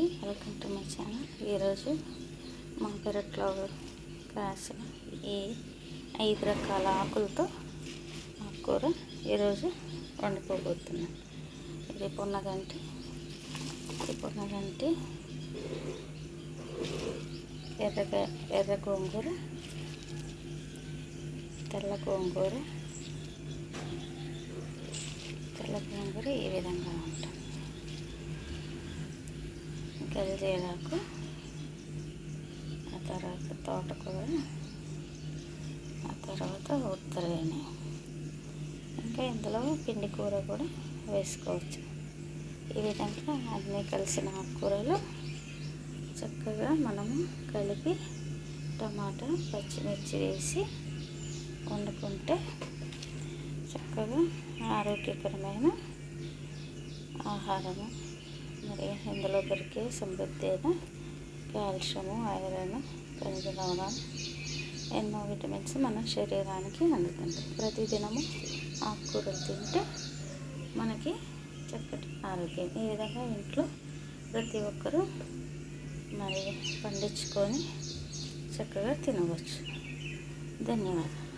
అండి, welcome to my channel. ఈరోజు మా పెరట్లో కాసిన ఈ 5 రకాల ఆకులతో ఆకుకూర ఈరోజు వండుకోబోతున్నాను. ఇది పొన్నగంటి, ఎర్ర గోంగూర, తెల్ల గోంగూర ఈ విధంగా ఉంటుంది. గల్జేరాకు, ఆ తర్వాత తోటకూర, ఆ తర్వాత ఉత్తరేణి, ఇంకా ఇందులో పిండి కూర కూడా వేసుకోవచ్చు. ఈ విధంగా అన్నీ కలిసిన ఆకుకూరలు చక్కగా మనము కలిపి టమాటా పచ్చిమిర్చి వేసి వండుకుంటే చక్కగా ఆరోగ్యకరమైన ఆహారము. మరి ఇందులో దొరికే సమృద్ధైన కాల్షియము, ఐరన్, ఖనిజ లవణాలు, ఎన్నో విటమిన్స్ మన శరీరానికి అందుతుంది. ప్రతిదినము ఆకుకూరలు తింటే మనకి చక్కటి ఆరోగ్యం. ఈ విధంగా ఇంట్లో ప్రతి ఒక్కరూ మరి పండించుకొని చక్కగా తినవచ్చు. ధన్యవాదాలు.